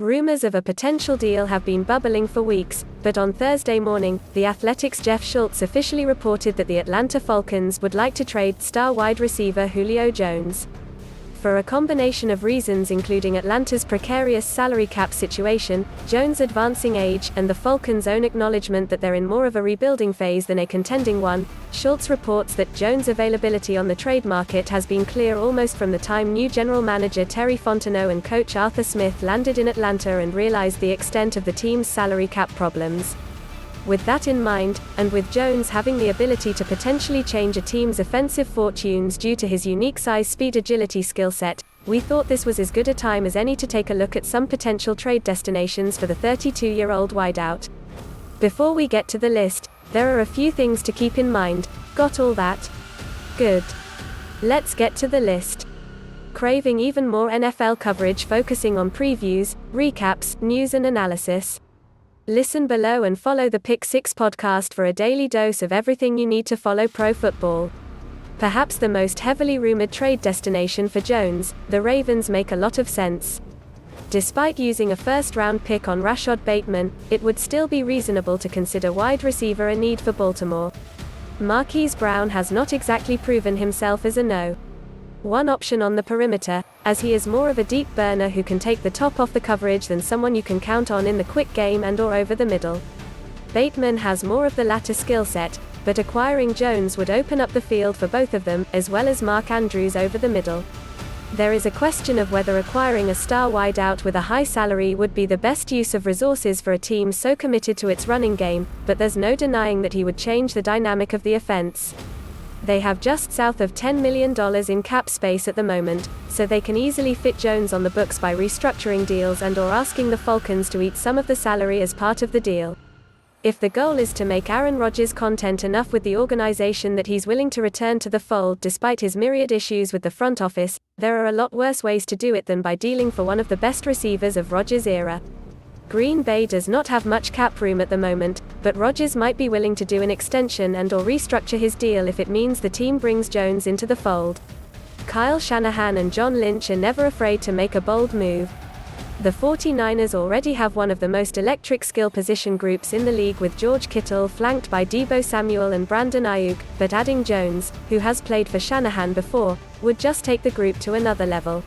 Rumors of a potential deal have been bubbling for weeks, but on Thursday morning, The Athletic's Jeff Schultz officially reported that the Atlanta Falcons would like to trade star wide receiver Julio Jones. For a combination of reasons including Atlanta's precarious salary cap situation, Jones' advancing age, and the Falcons' own acknowledgement that they're in more of a rebuilding phase than a contending one, Schultz reports that Jones' availability on the trade market has been clear almost from the time new general manager Terry Fontenot and coach Arthur Smith landed in Atlanta and realized the extent of the team's salary cap problems. With that in mind, and with Jones having the ability to potentially change a team's offensive fortunes due to his unique size, speed, agility skill set, we thought this was as good a time as any to take a look at some potential trade destinations for the 32-year-old wideout. Before we get to the list, there are a few things to keep in mind. Got all that? Good. Let's get to the list. Craving even more NFL coverage focusing on previews, recaps, news and analysis? Listen below and follow the Pick 6 podcast for a daily dose of everything you need to follow pro football. Perhaps the most heavily rumored trade destination for Jones, the Ravens, make a lot of sense. Despite using a first-round pick on Rashod Bateman, it would still be reasonable to consider wide receiver a need for Baltimore. Marquise Brown has not exactly proven himself as a no.1 option on the perimeter, as he is more of a deep burner who can take the top off the coverage than someone you can count on in the quick game and or over the middle. Bateman has more of the latter skill set, but acquiring Jones would open up the field for both of them, as well as Mark Andrews over the middle. There is a question of whether acquiring a star wideout with a high salary would be the best use of resources for a team so committed to its running game, but there's no denying that he would change the dynamic of the offense. They have just south of $10 million in cap space at the moment, so they can easily fit Jones on the books by restructuring deals and or asking the Falcons to eat some of the salary as part of the deal. If the goal is to make Aaron Rodgers content enough with the organization that he's willing to return to the fold despite his myriad issues with the front office, there are a lot worse ways to do it than by dealing for one of the best receivers of Rodgers' era. Green Bay does not have much cap room at the moment, but Rodgers might be willing to do an extension and or restructure his deal if it means the team brings Jones into the fold. Kyle Shanahan and John Lynch are never afraid to make a bold move. The 49ers already have one of the most electric skill position groups in the league with George Kittle flanked by Deebo Samuel and Brandon Aiyuk, but adding Jones, who has played for Shanahan before, would just take the group to another level.